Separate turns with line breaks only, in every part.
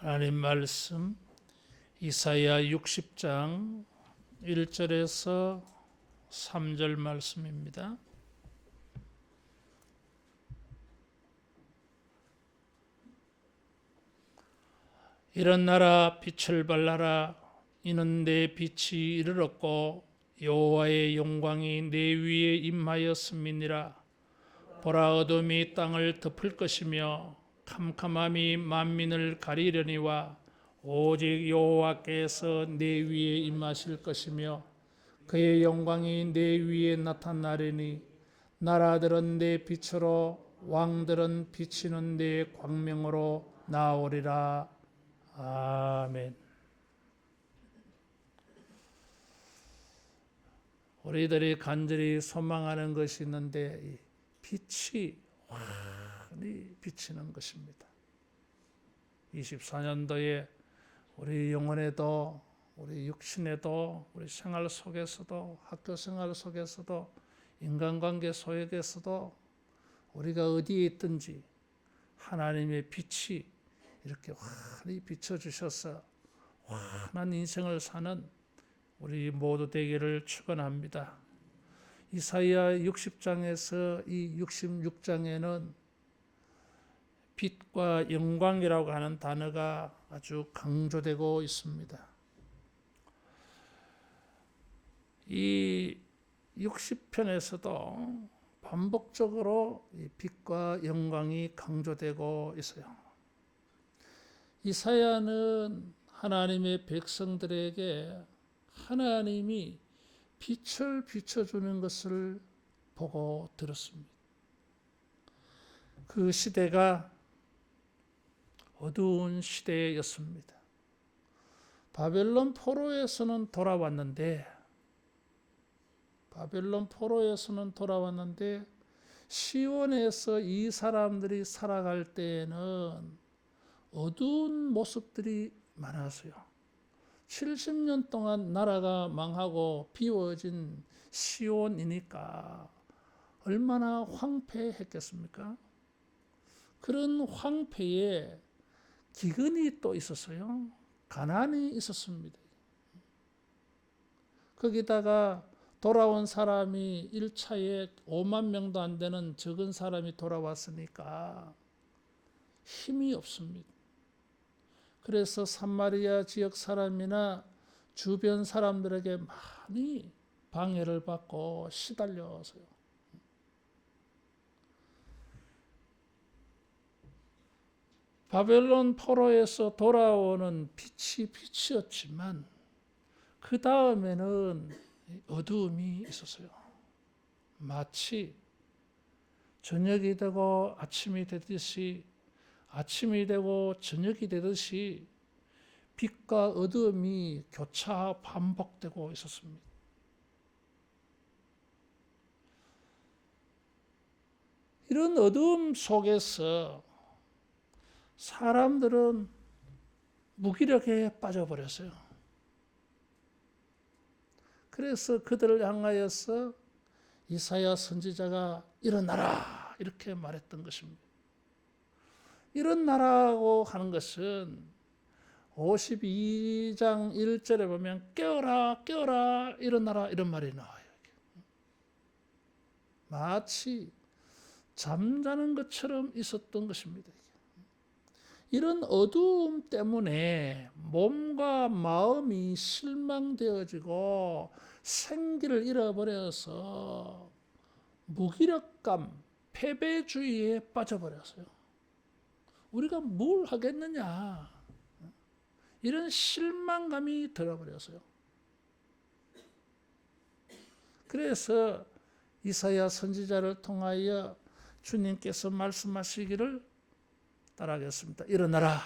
하나님 말씀 이사야 60장 1절에서 3절 말씀입니다. 일어나라 빛을 발하라. 이는 내 빛이 이르렀고 여호와의 영광이 내 위에 임하였음이니라. 보라, 어둠이 땅을 덮을 것이며 캄캄함이 만민을 가리려니와 오직 여호와께서 내 위에 임하실 것이며 그의 영광이 내 위에 나타나리니 나라들은 내 빛으로 왕들은 비치는 내 광명으로 나오리라. 아멘. 우리들이 간절히 소망하는 것이 있는데 빛이 환히 비치는 것입니다. 24년도에 우리 영혼에도 우리 육신에도 우리 생활 속에서도 학교 생활 속에서도 인간관계 속에서도 우리가 어디에 있든지 하나님의 빛이 이렇게 환히 비춰주셔서 환한 인생을 사는 우리 모두 되기를 축원합니다. 이사야 60장에서 이 66장에는 빛과 영광이라고 하는 단어가 아주 강조되고 있습니다. 이 60편에서도 반복적으로 이 빛과 영광이 강조되고 있어요. 이사야는 하나님의 백성들에게 하나님이 빛을 비춰주는 것을 보고 들었습니다. 그 시대가 어두운 시대였습니다. 바벨론 포로에서는 돌아왔는데 시온에서 이 사람들이 살아갈 때에는 어두운 모습들이 많았어요. 70년 동안 나라가 망하고 비워진 시온이니까 얼마나 황폐했겠습니까? 그런 황폐에 기근이 또 있었어요. 가난이 있었습니다. 거기다가 돌아온 사람이 1차에 5만 명도 안 되는 적은 사람이 돌아왔으니까 힘이 없습니다. 그래서 사마리아 지역 사람이나 주변 사람들에게 많이 방해를 받고 시달려서요. 바벨론 포로에서 돌아오는 빛이었지만 그 다음에는 어두움이 있었어요. 마치 저녁이 되고 아침이 되듯이 아침이 되고 저녁이 되듯이 빛과 어두움이 교차 반복되고 있었습니다. 이런 어두움 속에서 사람들은 무기력에 빠져버렸어요. 그래서 그들을 향하여서 이사야 선지자가 일어나라 이렇게 말했던 것입니다. 일어나라고 하는 것은 52장 1절에 보면 깨어라 깨어라 일어나라 이런 말이 나와요. 마치 잠자는 것처럼 있었던 것입니다. 이런 어두움 때문에 몸과 마음이 실망되어지고 생기를 잃어버려서 무기력감, 패배주의에 빠져버렸어요. 우리가 뭘 하겠느냐 이런 실망감이 들어버렸어요. 그래서 이사야 선지자를 통하여 주님께서 말씀하시기를 따라하겠습니다. 일어나라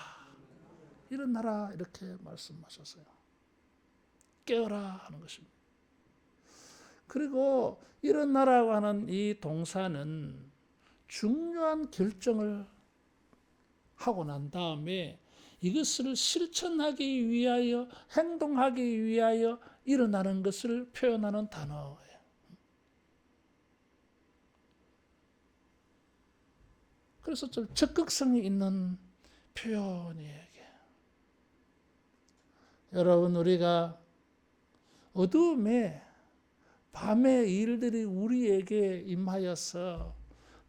일어나라 이렇게 말씀하셨어요. 깨어라 하는 것입니다. 그리고 일어나라고 하는 이 동사는 중요한 결정을 하고 난 다음에 이것을 실천하기 위하여 행동하기 위하여 일어나는 것을 표현하는 단어예요. 그래서 좀 적극성이 있는 표현이에요. 여러분, 우리가 어두움에 밤의 일들이 우리에게 임하여서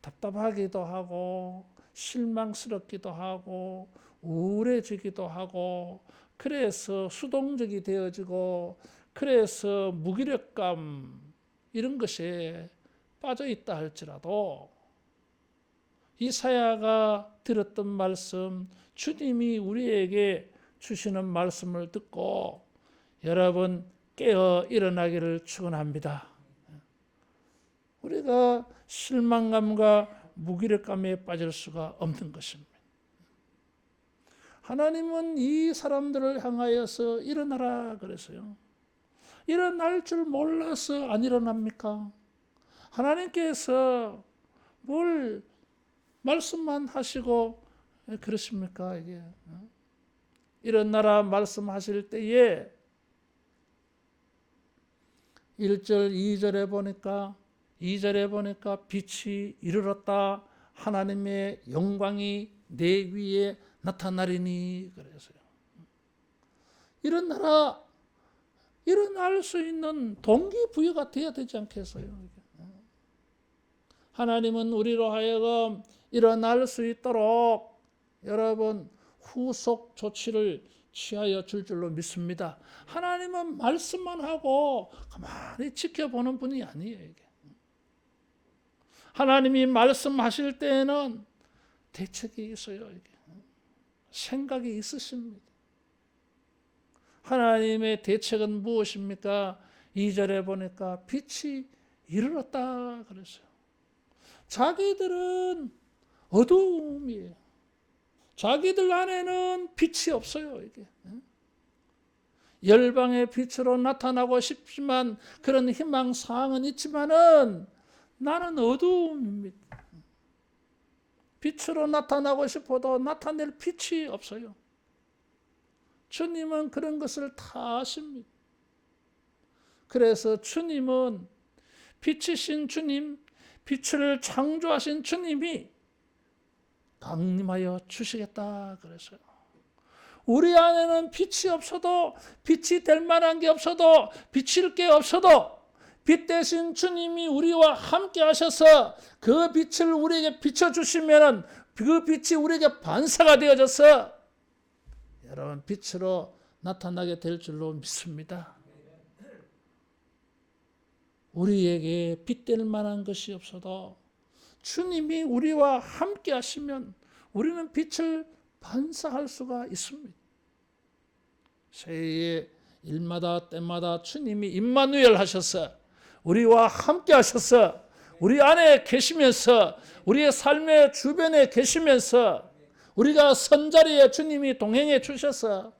답답하기도 하고 실망스럽기도 하고 우울해지기도 하고 그래서 수동적이 되어지고 그래서 무기력감 이런 것에 빠져 있다 할지라도 이사야가 들었던 말씀, 주님이 우리에게 주시는 말씀을 듣고 여러분 깨어 일어나기를 축원합니다. 우리가 실망감과 무기력감에 빠질 수가 없는 것입니다. 하나님은 이 사람들을 향하여서 일어나라 그랬어요. 일어날 줄 몰라서 안 일어납니까? 하나님께서 뭘 말씀만 하시고 그러십니까? 이게 일어나라 말씀하실 때에 1절 2절에 보니까 빛이 이르렀다. 하나님의 영광이 내 위에 나타나리니 그래서요. 일어나라. 일어날 수 있는 동기부여가 되어야 되지 않겠어요? 하나님은 우리로 하여금 일어날 수 있도록 여러분 후속 조치를 취하여 줄 줄로 믿습니다. 하나님은 말씀만 하고 가만히 지켜보는 분이 아니에요. 이게. 하나님이 말씀하실 때에는 대책이 있어요. 이게. 생각이 있으십니다. 하나님의 대책은 무엇입니까? 2절에 보니까 빛이 이르렀다 그랬어요. 자기들은 어두움이에요. 자기들 안에는 빛이 없어요. 이게. 열방의 빛으로 나타나고 싶지만 그런 희망사항은 있지만은 나는 어두움입니다. 빛으로 나타나고 싶어도 나타낼 빛이 없어요. 주님은 그런 것을 다 아십니다. 그래서 주님은 빛이신 주님, 빛을 창조하신 주님이 강림하여 주시겠다 그랬어요. 우리 안에는 빛이 없어도 빛이 될 만한 게 없어도 비칠 게 없어도 빛 대신 주님이 우리와 함께 하셔서 그 빛을 우리에게 비춰주시면 그 빛이 우리에게 반사가 되어져서 여러분 빛으로 나타나게 될 줄로 믿습니다. 우리에게 빛될 만한 것이 없어도 주님이 우리와 함께 하시면 우리는 빛을 반사할 수가 있습니다. 새해의 일마다 때마다 주님이 임마누엘 하셔서 우리와 함께 하셔서 우리 안에 계시면서 우리의 삶의 주변에 계시면서 우리가 선자리에 주님이 동행해 주셔서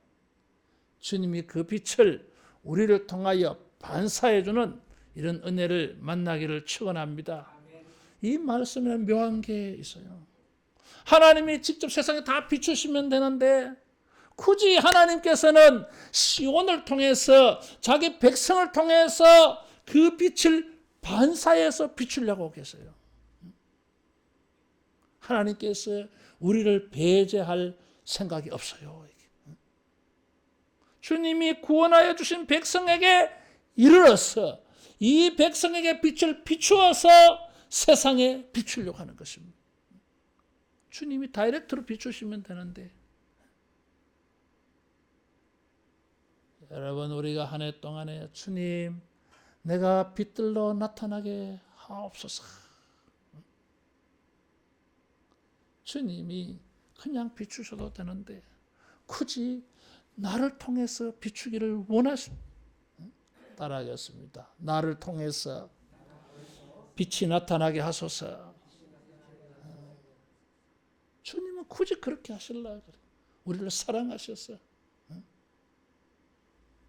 주님이 그 빛을 우리를 통하여 반사해 주는 이런 은혜를 만나기를 축원합니다. 이 말씀에는 묘한 게 있어요. 하나님이 직접 세상에 다 비추시면 되는데 굳이 하나님께서는 시온을 통해서 자기 백성을 통해서 그 빛을 반사해서 비추려고 계세요. 하나님께서 우리를 배제할 생각이 없어요. 주님이 구원하여 주신 백성에게 이르러서 이 백성에게 빛을 비추어서 세상에 비추려고 하는 것입니다. 주님이 다이렉트로 비추시면 되는데 여러분 우리가 한 해 동안에 주님 내가 빛들로 나타나게 하옵소서. 주님이 그냥 비추셔도 되는데 굳이 나를 통해서 비추기를 원하십니다. 따라하겠습니다. 나를 통해서 빛이 나타나게 하소서. 주님은 굳이 그렇게 하시려고 그래요. 우리를 사랑하셔서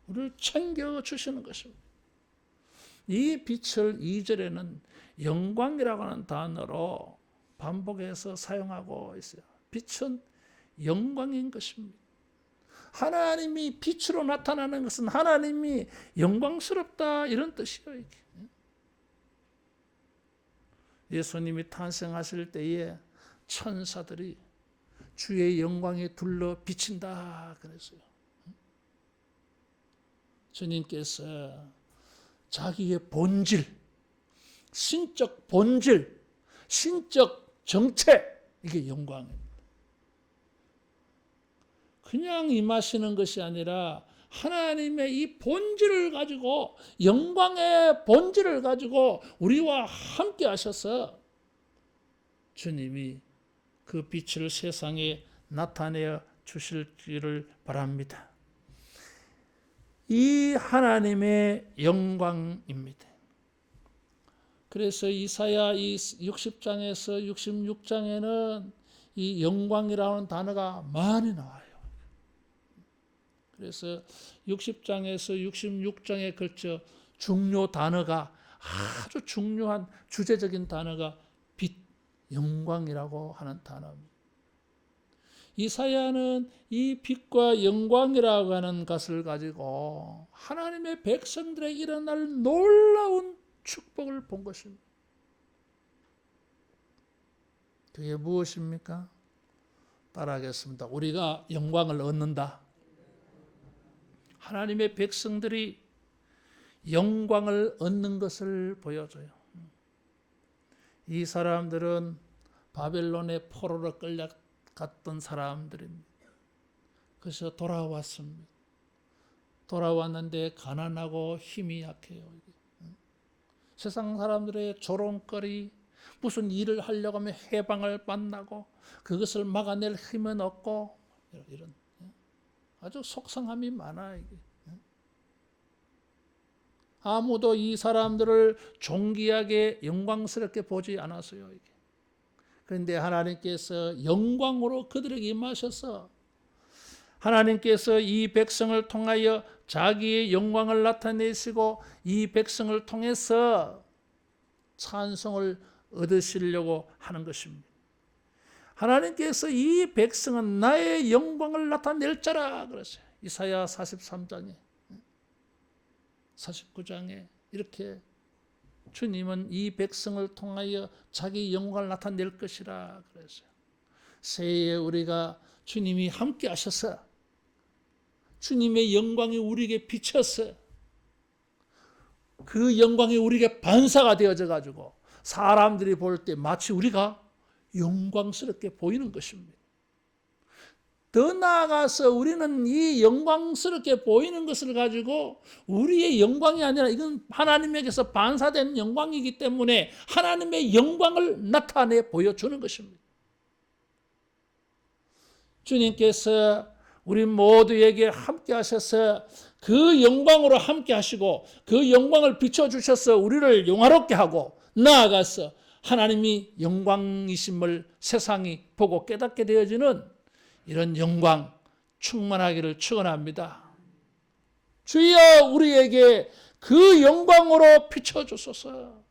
우리를 챙겨주시는 것입니다. 이 빛을 2절에는 영광이라고 하는 단어로 반복해서 사용하고 있어요. 빛은 영광인 것입니다. 하나님이 빛으로 나타나는 것은 하나님이 영광스럽다 이런 뜻이에요. 이게. 예수님이 탄생하실 때에 천사들이 주의 영광에 둘러 비친다 그랬어요. 주님께서 자기의 본질, 신적 본질, 신적 정체, 이게 영광입니다. 그냥 임하시는 것이 아니라 하나님의 이 본질을 가지고, 영광의 본질을 가지고 우리와 함께 하셔서 주님이 그 빛을 세상에 나타내어 주실지를 바랍니다. 이 하나님의 영광입니다. 그래서 이사야 60장에서 66장에는 이 영광이라는 단어가 많이 나와요. 그래서 60장에서 66장에 걸쳐 중요 단어가, 아주 중요한 주제적인 단어가 빛, 영광이라고 하는 단어입니다. 이사야는 이 빛과 영광이라고 하는 것을 가지고 하나님의 백성들에게 일어날 놀라운 축복을 본 것입니다. 그게 무엇입니까? 따라하겠습니다. 우리가 영광을 얻는다. 하나님의 백성들이 영광을 얻는 것을 보여줘요. 이 사람들은 바벨론의 포로로 끌려갔던 사람들입니다. 그래서 돌아왔습니다. 돌아왔는데 가난하고 힘이 약해요. 세상 사람들의 조롱거리, 무슨 일을 하려고 하면 해방을 만나고 그것을 막아낼 힘은 없고, 이런 아주 속상함이 많아. 이게 아무도 이 사람들을 존귀하게 영광스럽게 보지 않았어요. 이게. 그런데 하나님께서 영광으로 그들에게 임하셔서 하나님께서 이 백성을 통하여 자기의 영광을 나타내시고 이 백성을 통해서 찬송을 얻으시려고 하는 것입니다. 하나님께서 이 백성은 나의 영광을 나타낼 자라 그랬어요. 이사야 43장에 49장에 이렇게 주님은 이 백성을 통하여 자기 영광을 나타낼 것이라 그랬어요. 새해에 우리가 주님이 함께 하셔서 주님의 영광이 우리에게 비쳐서 그 영광이 우리에게 반사가 되어져 가지고 사람들이 볼 때 마치 우리가 영광스럽게 보이는 것입니다. 더 나아가서 우리는 이 영광스럽게 보이는 것을 가지고 우리의 영광이 아니라 이건 하나님에게서 반사된 영광이기 때문에 하나님의 영광을 나타내 보여주는 것입니다. 주님께서 우리 모두에게 함께 하셔서 그 영광으로 함께 하시고 그 영광을 비춰주셔서 우리를 영화롭게 하고 나아가서 하나님이 영광이심을 세상이 보고 깨닫게 되어지는 이런 영광 충만하기를 축원합니다. 주여 우리에게 그 영광으로 비춰주소서.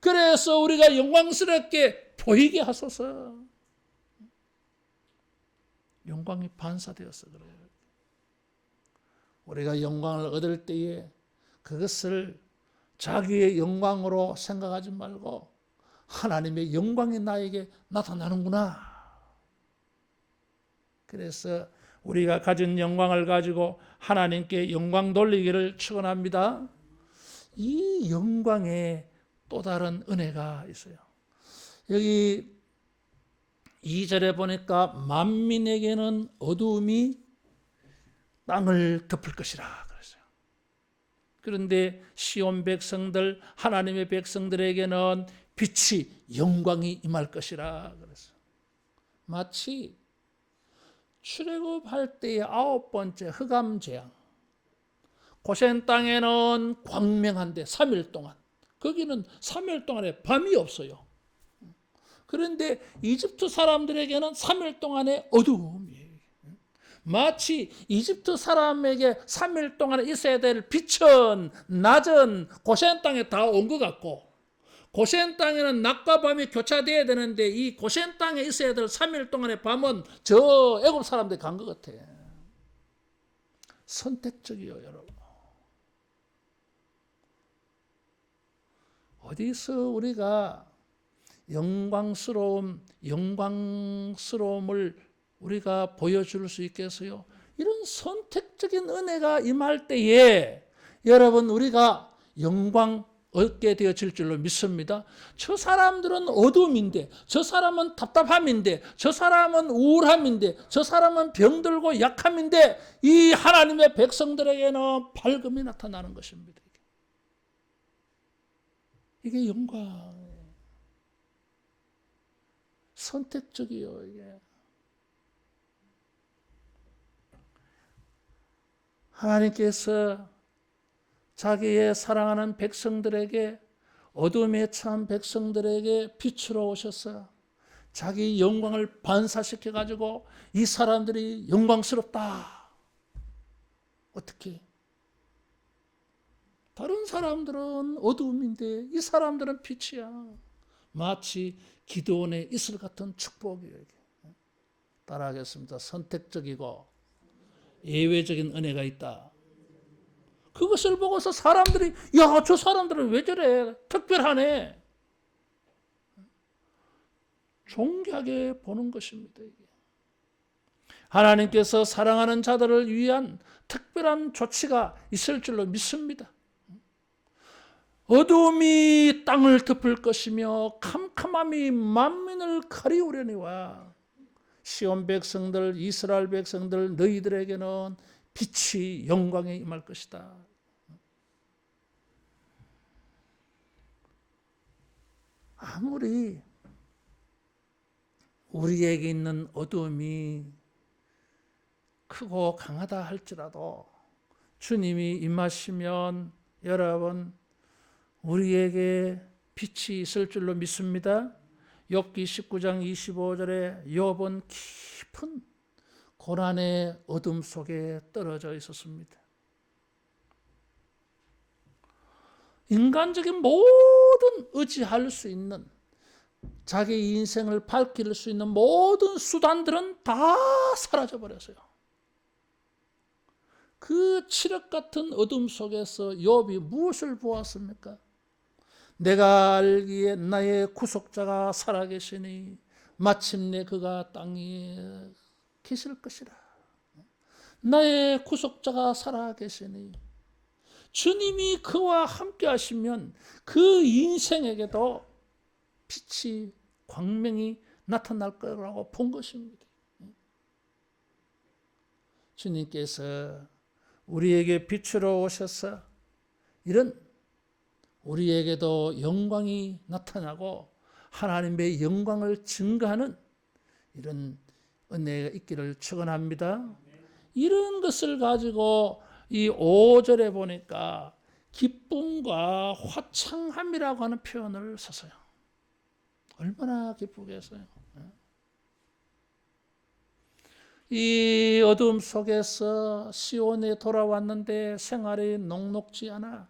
그래서 우리가 영광스럽게 보이게 하소서. 영광이 반사되어서 그래요. 우리가 영광을 얻을 때에 그것을 자기의 영광으로 생각하지 말고 하나님의 영광이 나에게 나타나는구나. 그래서 우리가 가진 영광을 가지고 하나님께 영광 돌리기를 축원합니다. 이 영광에 또 다른 은혜가 있어요. 여기 2절에 보니까 만민에게는 어두움이 땅을 덮을 것이라 그랬어요. 그런데 시온 백성들, 하나님의 백성들에게는 빛이 영광이 임할 것이라 그랬어요. 마치 출애굽할 때의 9번째 흑암 재앙. 고센 땅에는 광명한데 3일 동안, 거기는 3일 동안에 밤이 없어요. 그런데 이집트 사람들에게는 3일 동안의 어두움이에요. 마치 이집트 사람에게 3일 동안에 있어야 될 빛은 낮은 고센 땅에 다 온 것 같고, 고센 땅에는 낮과 밤이 교차돼야 되는데 이 고센 땅에 있어야 될 3일 동안의 밤은 저 애굽 사람들이 간 것 같아. 선택적이에요, 여러분. 어디서 우리가 영광스러움을 우리가 보여줄 수 있겠어요? 이런 선택적인 은혜가 임할 때에 여러분 우리가 영광 얻게 되어질 줄로 믿습니다. 저 사람들은 어둠인데, 저 사람은 답답함인데, 저 사람은 우울함인데, 저 사람은 병들고 약함인데 이 하나님의 백성들에게는 밝음이 나타나는 것입니다. 이게 영광. 선택적이요, 이게. 하나님께서 자기의 사랑하는 백성들에게, 어둠에 처한 백성들에게 빛으로 오셔서 자기 영광을 반사시켜 가지고 이 사람들이 영광스럽다. 어떻게? 다른 사람들은 어둠인데 이 사람들은 빛이야. 마치 기드온의 이슬 같은 축복이에요. 따라하겠습니다. 선택적이고 예외적인 은혜가 있다. 그것을 보고서 사람들이 야, 저 사람들은 왜 저래? 특별하네. 존귀하게 보는 것입니다. 이게. 하나님께서 사랑하는 자들을 위한 특별한 조치가 있을 줄로 믿습니다. 어두움이 땅을 덮을 것이며 캄캄함이 만민을 가리우려니와 시온 백성들, 이스라엘 백성들 너희들에게는 빛이 영광에 임할 것이다. 아무리 우리에게 있는 어두움이 크고 강하다 할지라도 주님이 임하시면 여러분 우리에게 빛이 있을 줄로 믿습니다. 욥기 19장 25절에 욥은 깊은 고난의 어둠 속에 떨어져 있었습니다. 인간적인 모든 의지할 수 있는 자기 인생을 밝힐 수 있는 모든 수단들은 다 사라져버렸어요. 그 칠흑 같은 어둠 속에서 욥이 무엇을 보았습니까? 내가 알기에 나의 구속자가 살아계시니 마침내 그가 땅에 계실 것이라. 나의 구속자가 살아계시니 주님이 그와 함께 하시면 그 인생에게도 빛이 광명이 나타날 거라고 본 것입니다. 주님께서 우리에게 빛으로 오셔서 이런 우리에게도 영광이 나타나고 하나님의 영광을 증거하는 이런 은혜가 있기를 축원합니다. 이런 것을 가지고 이 5절에 보니까 기쁨과 화창함이라고 하는 표현을 썼어요. 얼마나 기쁘겠어요. 이 어둠 속에서 시온에 돌아왔는데 생활이 녹록지 않아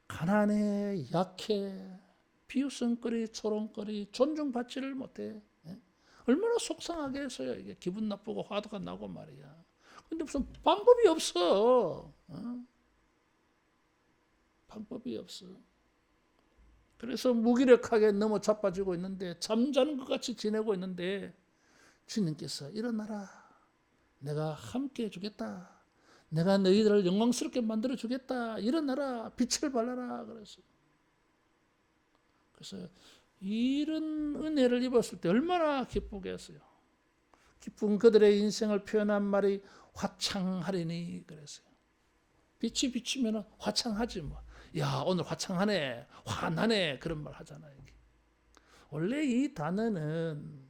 가난해, 약해, 비웃음거리, 조롱거리, 존중받지를 못해. 얼마나 속상하게 했어요. 이게 기분 나쁘고 화가 나고 말이야. 근데 무슨 방법이 없어. 방법이 없어. 그래서 무기력하게 너무 자빠지고 있는데 잠자는 것 같이 지내고 있는데 주님께서 일어나라. 내가 함께 해주겠다. 내가 너희들을 영광스럽게 만들어 주겠다. 일어나라. 빛을 발하라. 그래서 이런 은혜를 입었을 때 얼마나 기쁘겠어요. 기쁜 그들의 인생을 표현한 말이 화창하리니 그랬어요. 빛이 비치면 화창하지 뭐. 야, 오늘 화창하네. 환하네. 그런 말 하잖아요. 원래 이 단어는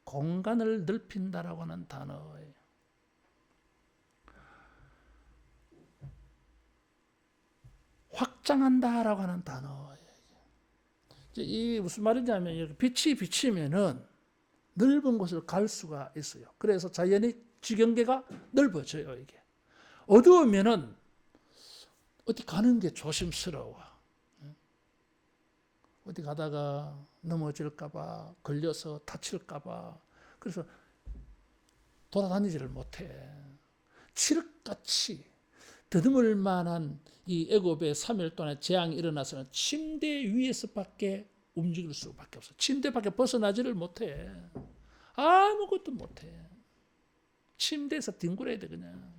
공간을 넓힌다라고 하는 단어예요. 확장한다라고 하는 단어예요. 이 무슨 말이냐면 빛이 비치면은 넓은 곳을 갈 수가 있어요. 그래서 자연의 지경계가 넓어져요. 이게 어두우면은 어디 가는 게 조심스러워. 어디 가다가 넘어질까봐, 걸려서 다칠까봐. 그래서 돌아다니지를 못해. 칠흑같이 더듬을 만한 이 애굽의 3일 동안의 재앙이 일어나서는 침대 위에서밖에 움직일 수밖에 없어. 침대밖에 벗어나지를 못해. 아무것도 못해. 침대에서 뒹굴어야 돼 그냥.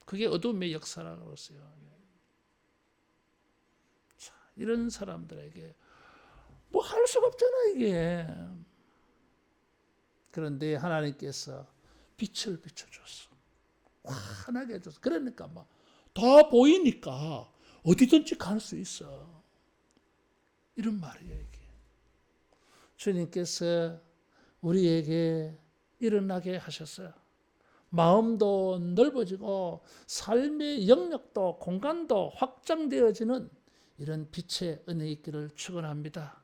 그게 어둠의 역사라고 했어요. 자, 이런 사람들에게 뭐 할 수가 없잖아 이게. 그런데 하나님께서 빛을 비춰줬어. 환하게 해줬어. 그러니까 막 다 보이니까 어디든지 갈 수 있어. 이런 말이에요 이게. 주님께서 우리에게 일어나게 하셨어요. 마음도 넓어지고 삶의 영역도 공간도 확장되어지는 이런 빛의 은혜 있기를 축원합니다.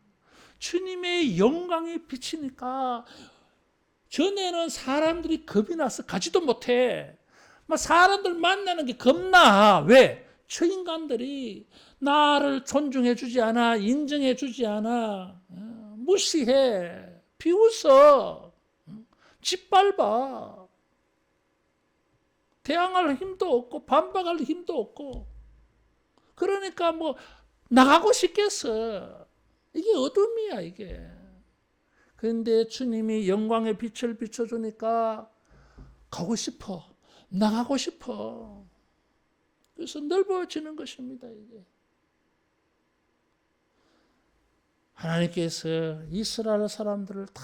주님의 영광이 비치니까 전에는 사람들이 겁이 나서 가지도 못해. 막 사람들 만나는 게 겁나. 왜? 저 인간들이 나를 존중해 주지 않아, 인정해 주지 않아, 무시해, 비웃어, 짓밟아. 대항할 힘도 없고 반박할 힘도 없고. 그러니까 뭐 나가고 싶겠어. 이게 어둠이야 이게. 그런데 주님이 영광의 빛을 비춰주니까 가고 싶어. 나가고 싶어. 그래서 넓어지는 것입니다 이게. 하나님께서 이스라엘 사람들을 다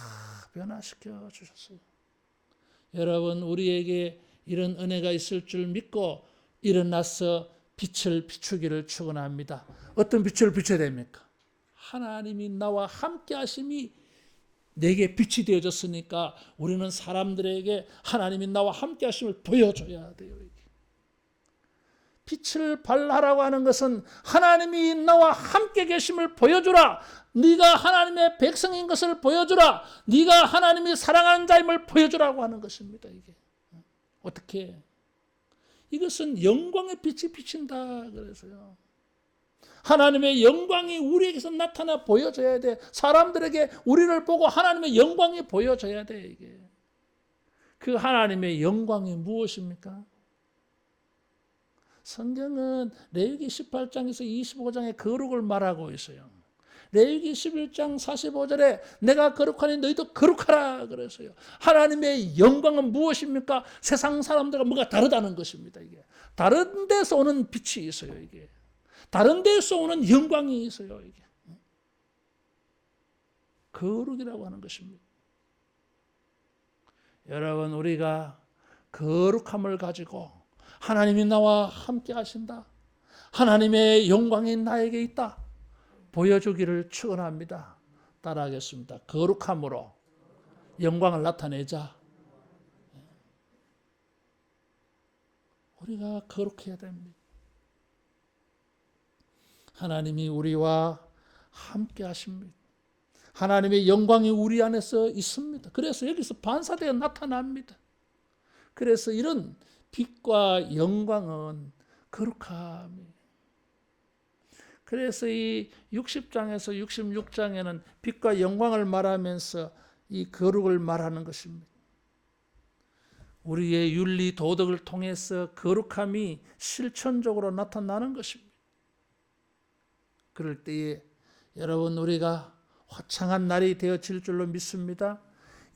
변화시켜 주셨어요. 여러분 우리에게 이런 은혜가 있을 줄 믿고 일어나서 빛을 비추기를 축원합니다. 어떤 빛을 비춰야 됩니까? 하나님이 나와 함께 하심이 내게 빛이 되어졌으니까 우리는 사람들에게 하나님이 나와 함께 하심을 보여줘야 돼요. 빛을 발하라고 하는 것은 하나님이 나와 함께 계심을 보여주라. 네가 하나님의 백성인 것을 보여주라. 네가 하나님이 사랑하는 자임을 보여주라고 하는 것입니다. 이게 어떻게? 이것은 영광의 빛이 비친다 그래서요. 하나님의 영광이 우리에게서 나타나 보여져야 돼. 사람들에게 우리를 보고 하나님의 영광이 보여져야 돼. 이게 그 하나님의 영광이 무엇입니까? 성경은 레위기 18장에서 25장에 거룩을 말하고 있어요. 레위기 11장 45절에 내가 거룩하니 너희도 거룩하라 그랬어요. 하나님의 영광은 무엇입니까? 세상 사람들과 뭐가 다르다는 것입니다. 이게 다른 데서 오는 빛이 있어요. 이게 다른 데서 오는 영광이 있어요. 이게 거룩이라고 하는 것입니다. 여러분 우리가 거룩함을 가지고 하나님이 나와 함께 하신다. 하나님의 영광이 나에게 있다. 보여주기를 축원합니다. 따라하겠습니다. 거룩함으로 영광을 나타내자. 우리가 거룩해야 됩니다. 하나님이 우리와 함께 하십니다. 하나님의 영광이 우리 안에서 있습니다. 그래서 여기서 반사되어 나타납니다. 그래서 이런 빛과 영광은 거룩함이에요. 그래서 이 60장에서 66장에는 빛과 영광을 말하면서 이 거룩을 말하는 것입니다. 우리의 윤리 도덕을 통해서 거룩함이 실천적으로 나타나는 것입니다. 그럴 때에 여러분 우리가 화창한 날이 되어질 줄로 믿습니다.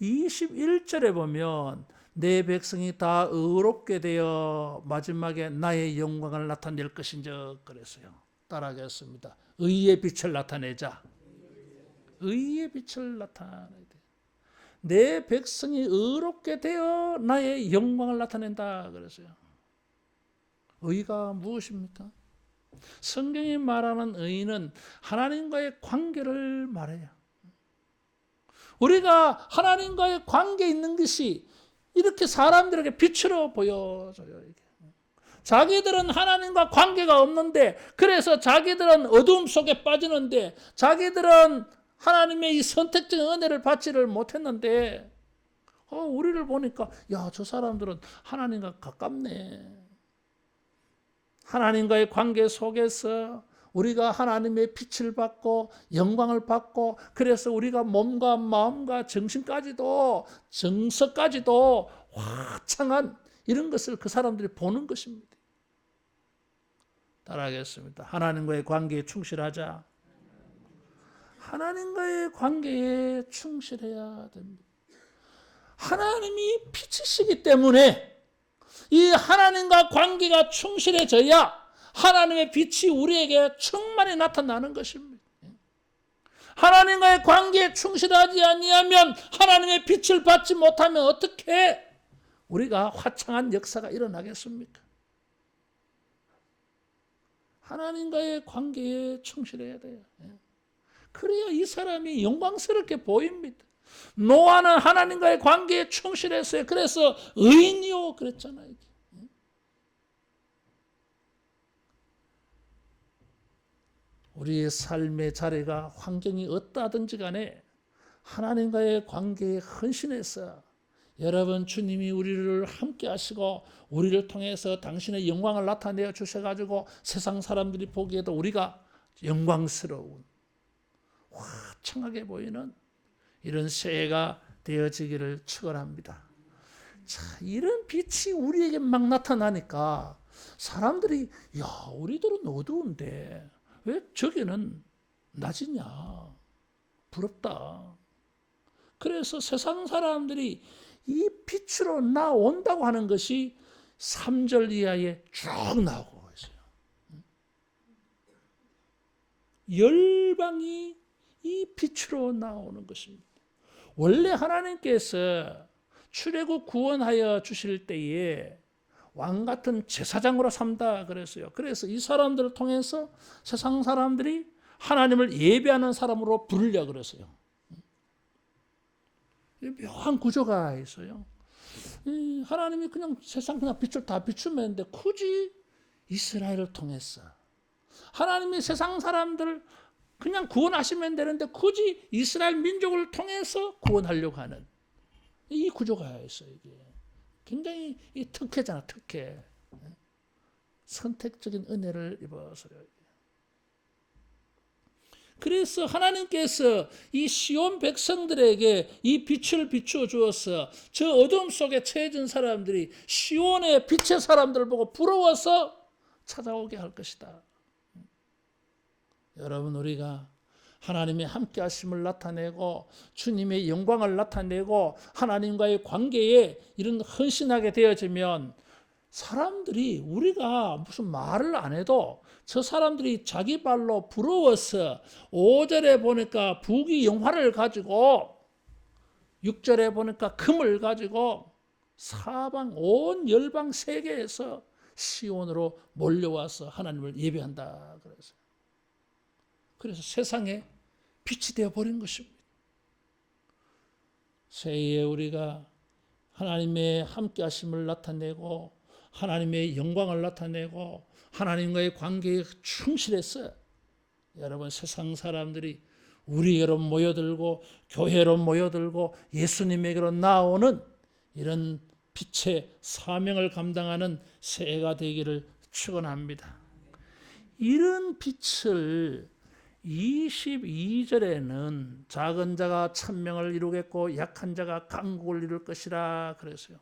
21절에 보면 내 백성이 다 의롭게 되어 마지막에 나의 영광을 나타낼 것인즉 그랬어요. 따라하겠습니다. 의의 빛을 나타내자. 의의 빛을 나타내야 돼. 내 백성이 의롭게 되어 나의 영광을 나타낸다 그랬어요. 의가 무엇입니까? 성경이 말하는 의는 하나님과의 관계를 말해요. 우리가 하나님과의 관계 있는 것이 이렇게 사람들에게 빛으로 보여져요. 자기들은 하나님과 관계가 없는데 그래서 자기들은 어두움 속에 빠지는데 자기들은 하나님의 이 선택적인 은혜를 받지를 못했는데 우리를 보니까 야, 저 사람들은 하나님과 가깝네. 하나님과의 관계 속에서 우리가 하나님의 빛을 받고 영광을 받고 그래서 우리가 몸과 마음과 정신까지도 정서까지도 화창한 이런 것을 그 사람들이 보는 것입니다. 따라하겠습니다. 하나님과의 관계에 충실하자. 하나님과의 관계에 충실해야 됩니다. 하나님이 빛이시기 때문에 이 하나님과 관계가 충실해져야 하나님의 빛이 우리에게 충만히 나타나는 것입니다. 하나님과의 관계에 충실하지 아니하면 하나님의 빛을 받지 못하면 어떻게 우리가 화창한 역사가 일어나겠습니까? 하나님과의 관계에 충실해야 돼요. 그래야 이 사람이 영광스럽게 보입니다. 노아는 하나님과의 관계에 충실했어요. 그래서 의인이요 그랬잖아요. 우리의 삶의 자리가 환경이 어떠하든지 간에 하나님과의 관계에 헌신해서 여러분 주님이 우리를 함께 하시고 우리를 통해서 당신의 영광을 나타내어 주셔가지고 세상 사람들이 보기에도 우리가 영광스러운 화창하게 보이는 이런 새해가 되어지기를 축원합니다. 자, 이런 빛이 우리에게 막 나타나니까 사람들이 야, 우리들은 어두운데 왜 저기는 낮이냐? 부럽다. 그래서 세상 사람들이 이 빛으로 나온다고 하는 것이 3절 이하에 쭉 나오고 있어요. 열방이 이 빛으로 나오는 것입니다. 원래 하나님께서 출애굽 구원하여 주실 때에 왕 같은 제사장으로 삼다 그랬어요. 그래서 이 사람들을 통해서 세상 사람들이 하나님을 예배하는 사람으로 부르려 그랬어요. 묘한 구조가 있어요. 하나님이 그냥 세상 그냥 빛을 다 비추면 되는데 굳이 이스라엘을 통해서 하나님이 세상 사람들 그냥 구원하시면 되는데 굳이 이스라엘 민족을 통해서 구원하려고 하는 이 구조가 있어요. 이게 굉장히 이 특혜잖아, 특혜. 선택적인 은혜를 입어서요. 그래서 하나님께서 이 시온 백성들에게 이 빛을 비추어 주어서 저 어둠 속에 처해진 사람들이 시온의 빛의 사람들을 보고 부러워서 찾아오게 할 것이다. 여러분, 우리가 하나님의 함께 하심을 나타내고 주님의 영광을 나타내고 하나님과의 관계에 이런 헌신하게 되어지면 사람들이 우리가 무슨 말을 안 해도 저 사람들이 자기 발로 부러워서 5절에 보니까 부귀 영화를 가지고 6절에 보니까 금을 가지고 사방 온 열방 세계에서 시온으로 몰려와서 하나님을 예배한다 그래서. 그래서 세상에 빛이 되어버린 것입니다. 새해에 우리가 하나님의 함께 하심을 나타내고 하나님의 영광을 나타내고 하나님과의 관계에 충실해서 여러분 세상 사람들이 우리에게로 모여들고 교회로 모여들고 예수님에게로 나오는 이런 빛의 사명을 감당하는 새해가 되기를 축원합니다. 이런 빛을 22절에는 작은 자가 천명을 이루겠고 약한 자가 강국을 이룰 것이라 그랬어요.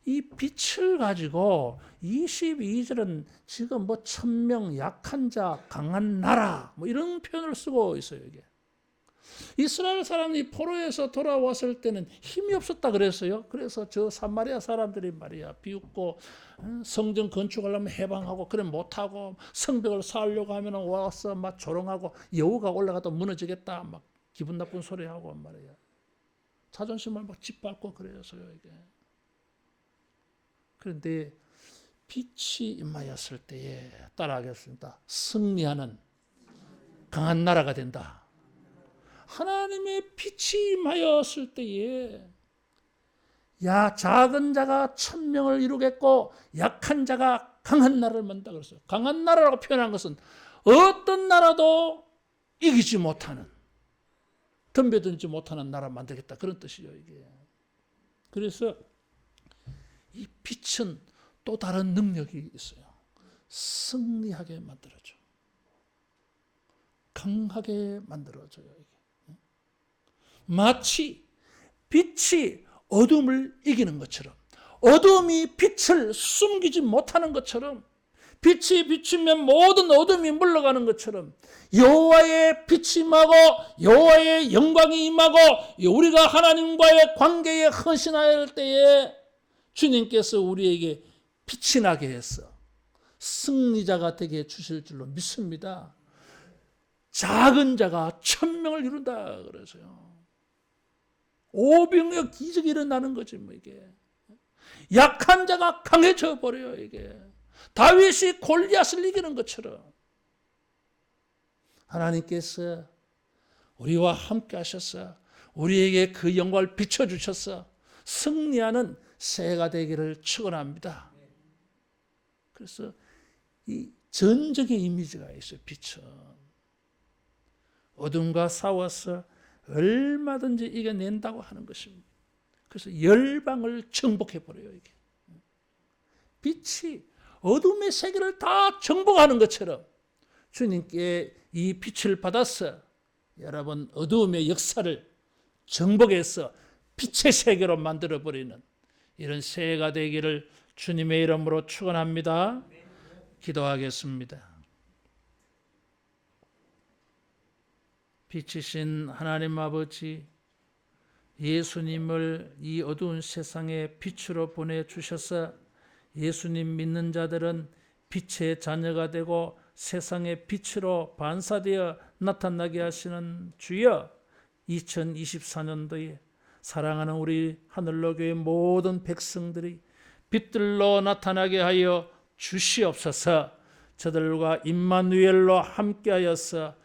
이 빛을 가지고 22절은 지금 뭐 천명, 약한 자, 강한 나라 뭐 이런 표현을 쓰고 있어요. 이게 이스라엘 사람이 포로에서 돌아왔을 때는 힘이 없었다 그랬어요. 그래서 저 사마리아 사람들이 말이야 비웃고 성전 건축하려면 해방하고 그래 못하고 성벽을 쌓으려고 하면 와서 막 조롱하고 여우가 올라가도 무너지겠다 막 기분 나쁜 소리하고 말이야 자존심을 막 짓밟고 그래서요 이게. 그런데 빛이 임하였을 때에 따라하겠습니다. 승리하는 강한 나라가 된다. 하나님의 빛이 임하였을 때에 야 작은 자가 천명을 이루겠고 약한 자가 강한 나라를 만든다 그랬어요. 강한 나라라고 표현한 것은 어떤 나라도 이기지 못하는 덤벼들지 못하는 나라 만들겠다 그런 뜻이에요 이게. 그래서 이 빛은 또 다른 능력이 있어요. 승리하게 만들어줘. 강하게 만들어줘요. 이게. 마치 빛이 어둠을 이기는 것처럼 어둠이 빛을 숨기지 못하는 것처럼 빛이 비추면 모든 어둠이 물러가는 것처럼 여호와의 빛이 임하고 여호와의 영광이 임하고 우리가 하나님과의 관계에 헌신할 때에 주님께서 우리에게 빛이 나게 해서 승리자가 되게 해주실 줄로 믿습니다. 작은 자가 천명을 이룬다 그러죠. 오병이어 기적이 일어나는 거지 뭐 이게. 약한 자가 강해져 버려요 이게. 다윗이 골리앗을 이기는 것처럼 하나님께서 우리와 함께 하셔서 우리에게 그 영광을 비춰주셔서 승리하는 새해가 되기를 축원합니다. 그래서 이 전적인 이미지가 있어요. 빛은 어둠과 싸워서 얼마든지 이겨낸다고 하는 것입니다. 그래서 열방을 정복해버려요. 이게 빛이 어둠의 세계를 다 정복하는 것처럼 주님께 이 빛을 받아서 여러분 어두움의 역사를 정복해서 빛의 세계로 만들어버리는 이런 새해가 되기를 주님의 이름으로 축원합니다. 기도하겠습니다. 빛이신 하나님 아버지, 예수님을 이 어두운 세상에 빛으로 보내주셔서 예수님 믿는 자들은 빛의 자녀가 되고 세상의 빛으로 반사되어 나타나게 하시는 주여, 2024년도에 사랑하는 우리 하늘로교회 모든 백성들이 빛들로 나타나게 하여 주시옵소서. 저들과 임마누엘로 함께하여서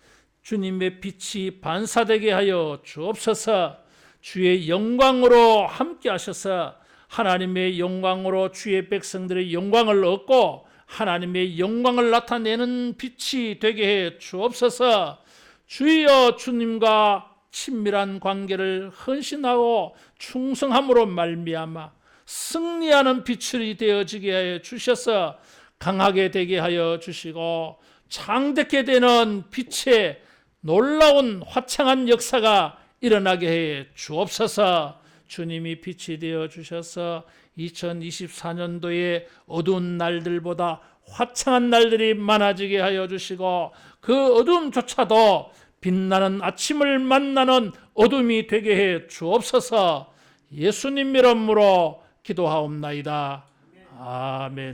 주님의 빛이 반사되게 하여 주옵소서. 주의 영광으로 함께하셔서 하나님의 영광으로 주의 백성들의 영광을 얻고 하나님의 영광을 나타내는 빛이 되게 해 주옵소서. 주여, 주님과 친밀한 관계를 헌신하고 충성함으로 말미암아 승리하는 빛이 되어지게 하여 주셔서 강하게 되게 하여 주시고 창대케 되는 빛의 놀라운 화창한 역사가 일어나게 해 주옵소서. 주님이 빛이 되어 주셔서 2024년도에 어두운 날들보다 화창한 날들이 많아지게 하여 주시고 그 어둠조차도 빛나는 아침을 만나는 어둠이 되게 해 주옵소서. 예수님 이름으로 기도하옵나이다. 아멘.